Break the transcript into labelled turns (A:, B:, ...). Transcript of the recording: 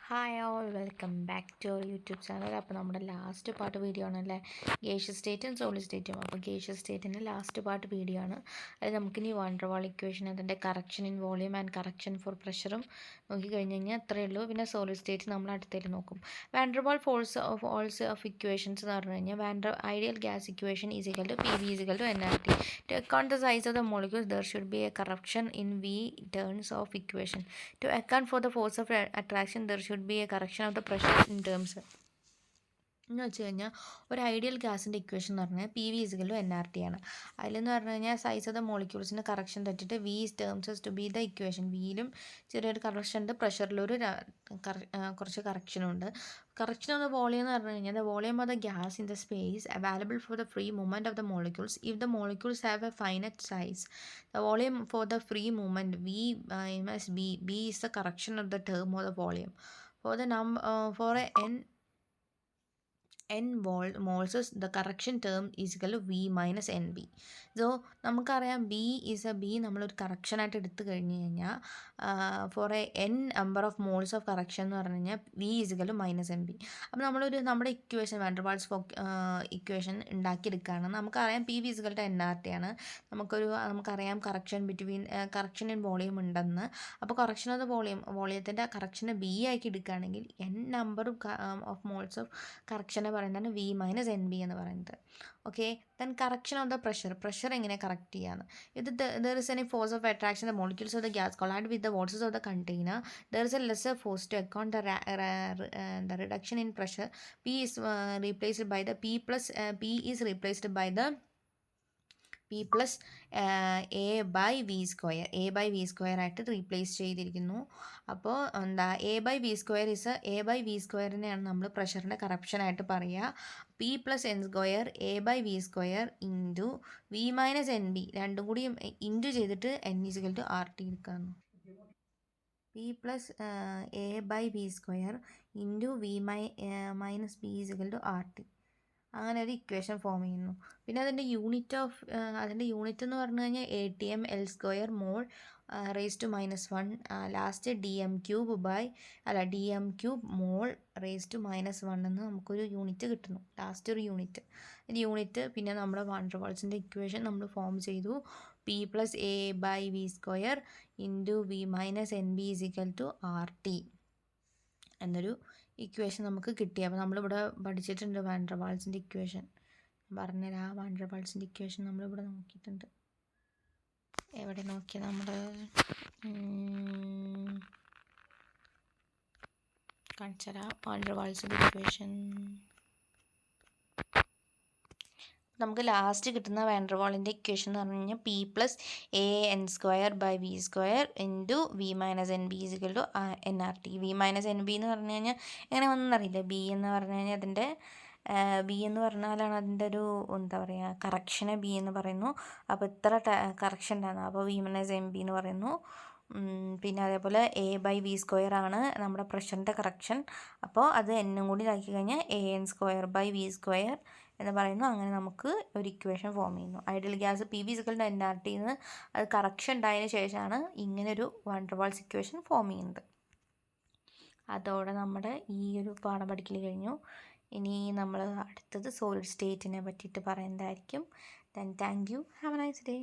A: Hi all, welcome back to our YouTube channel. അപ്പോൾ നമ്മുടെ last part video ആണല്ലേ, gaseous സ്റ്റേറ്റും സോളിഡ് സ്റ്റേറ്റും. അപ്പോൾ ഗേഷ്യസ് സ്റ്റേറ്റിൻ്റെ ലാസ്റ്റ് പാർട്ട് വീഡിയോ ആണ്. അത് നമുക്കിനി വാണ്ടർവാൾ ഇക്വേഷൻ, അതിൻ്റെ correction in volume and correction for പ്രഷറും നോക്കിക്കഴിഞ്ഞ് കഴിഞ്ഞാൽ അത്രയേ ഉള്ളൂ. പിന്നെ സോളിഡ് സ്റ്റേറ്റ് നമ്മൾ അടുത്തേക്ക് നോക്കും. വാണ്ടർവാൾ ഫോഴ്സ് ഓഫ് ഇക്വേഷൻസ് എന്ന് പറഞ്ഞു കഴിഞ്ഞാൽ ideal gas equation is equal to PV is equal to nRT. To account the size of the molecules, there should be a correction in V terms of equation. To account for the force of attraction, there should be a correction of the pressure in terms. എന്ന് വെച്ച് കഴിഞ്ഞാൽ ഒരു ideal ഗ്യാസിൻ്റെ equation എന്ന് പറഞ്ഞാൽ PV is equal to nRT ആണ്. അതിലെന്ന് പറഞ്ഞു കഴിഞ്ഞാൽ സൈസ് ഓഫ് ദ മോളിക്യൂൾസിൻ്റെ കറക്ഷൻ തെറ്റിട്ട് V terms to be the equation. വിയിലും ചെറിയൊരു കറക്ഷൻ ഉണ്ട്, പ്രഷറിലൊരു കുറച്ച് കറക്ഷനും ഉണ്ട്. കറക്ഷൻ ഓഫ് ദ വോളിയം എന്ന് പറഞ്ഞു കഴിഞ്ഞാൽ the volume of the gas in the space available for the free movement of the molecules if the molecules have A finite size. The volume for the free movement V minus B is the correction of the term of the volume. For n moles, the correction term is equal to V minus NB. So നമുക്കറിയാം B നമ്മളൊരു കറക്ഷനായിട്ട് എടുത്തു കഴിഞ്ഞ് കഴിഞ്ഞാൽ for n number of moles of correction എന്ന് പറഞ്ഞു കഴിഞ്ഞാൽ V is equal to minus NB. അപ്പോൾ നമ്മുടെ ഇക്വേഷൻ വാണ്ടർവാൾസ് ഇക്വേഷൻ ഉണ്ടാക്കിയെടുക്കുകയാണ്. നമുക്കറിയാം PV is equal to nRT ആണ്. നമുക്കറിയാം കറക്ഷൻ ഇൻ വോളിയം ഉണ്ടെന്ന്. അപ്പോൾ കറക്ഷൻ ഓഫ് ദ വോളിയത്തിൻ്റെ കറക്ഷനെ B ആക്കി എടുക്കുകയാണെങ്കിൽ n number of moles of കറക്ഷനെ പറയുന്നതാണ് V മൈനസ് NB എന്ന് പറയുന്നത്. Okay, then correction of the pressure എങ്ങനെ കറക്റ്റ് ചെയ്യാന്ന്. ഇത് there is any force of attraction the molecules of the gas collide with the waters of the container. There is a lesser force to account the reduction in pressure. P is replaced by the P plus A by V square. A by V square ആയിട്ട് replace ചെയ്തിരിക്കുന്നു. അപ്പോൾ A by V square A by V സ്ക്വയറിനെയാണ് നമ്മൾ പ്രഷറിൻ്റെ കറപ്ഷനായിട്ട് പറയുക. P plus N square A by V square into V minus NB രണ്ടും കൂടി into ചെയ്തിട്ട് N is equal to RT എടുക്കാമെന്ന്. P plus A by V square into V minus B is equal to RT. അങ്ങനെ ഒരു equation form ചെയ്യുന്നു. പിന്നെ അതിൻ്റെ unit എന്ന് പറഞ്ഞു കഴിഞ്ഞാൽ ATM L square mole raise to -1 last DM cube mole raise to -1 എന്ന് നമുക്കൊരു യൂണിറ്റ് കിട്ടുന്നു. ലാസ്റ്റ് ഒരു യൂണിറ്റ് പിന്നെ നമ്മുടെ വാണ്ടർവാൾസിൻ്റെ ഇക്വേഷൻ നമ്മൾ ഫോം ചെയ്തു. P plus A by V square into V minus NB is equal to RT എന്നൊരു equation നമുക്ക് കിട്ടി. അപ്പോൾ നമ്മളിവിടെ പഠിച്ചിട്ടുണ്ട് വാണ്ടർവാൾസിൻ്റെ ഇക്വേഷൻ. പറഞ്ഞുതരാം, വാണ്ടർവാൾസിൻ്റെ ഇക്വേഷൻ നമ്മളിവിടെ നോക്കിയിട്ടുണ്ട്. എവിടെ നോക്കിയാൽ നമ്മൾ കാണിച്ചുതരാം വാണ്ടർവാൾസിൻ്റെ ഇക്വേഷൻ. നമുക്ക് ലാസ്റ്റ് കിട്ടുന്ന വാണ്ടർവാളിൻ്റെ ഇക്വേഷൻ എന്ന് പറഞ്ഞു കഴിഞ്ഞാൽ P plus AN square by V square into V minus NB is equal to nRT. V minus NB എന്ന് പറഞ്ഞു കഴിഞ്ഞാൽ എങ്ങനെ വന്നെന്നറിയില്ല. B എന്ന് പറഞ്ഞു കഴിഞ്ഞാൽ അതിൻ്റെ പറഞ്ഞാലാണ് അതിൻ്റെ ഒരു എന്താ പറയുക കറക്ഷനെ B എന്ന് പറയുന്നു. അപ്പോൾ ഇത്ര കറക്ഷൻ ഉണ്ടാകുന്നു, അപ്പോൾ V minus NB എന്ന് പറയുന്നു. പിന്നെ അതേപോലെ A by V square ആണ് നമ്മുടെ പ്രഷറിൻ്റെ കറക്ഷൻ. അപ്പോൾ അത് എന്നും കൂടി ഇതാക്കി കഴിഞ്ഞാൽ AN square by V square എന്ന് പറയുന്നു. അങ്ങനെ നമുക്ക് ഒരു ഇക്വേഷൻ ഫോം ചെയ്യുന്നു. Ideal gas PV equal to nRT എന്ന് അത് കറക്ഷൻ ഉണ്ടായതിനു ശേഷമാണ് ഇങ്ങനൊരു വാണ്ടർവാൾസ് ഇക്വേഷൻ ഫോം ചെയ്യുന്നത്. അതോടെ നമ്മുടെ ഈ ഒരു പാഠം പഠിക്കൽ കഴിഞ്ഞു. ഇനി നമ്മൾ അടുത്തത് സോളിഡ് സ്റ്റേറ്റിനെ പറ്റിയിട്ട് പറയുന്നതായിരിക്കും. Thank you, have A nice day.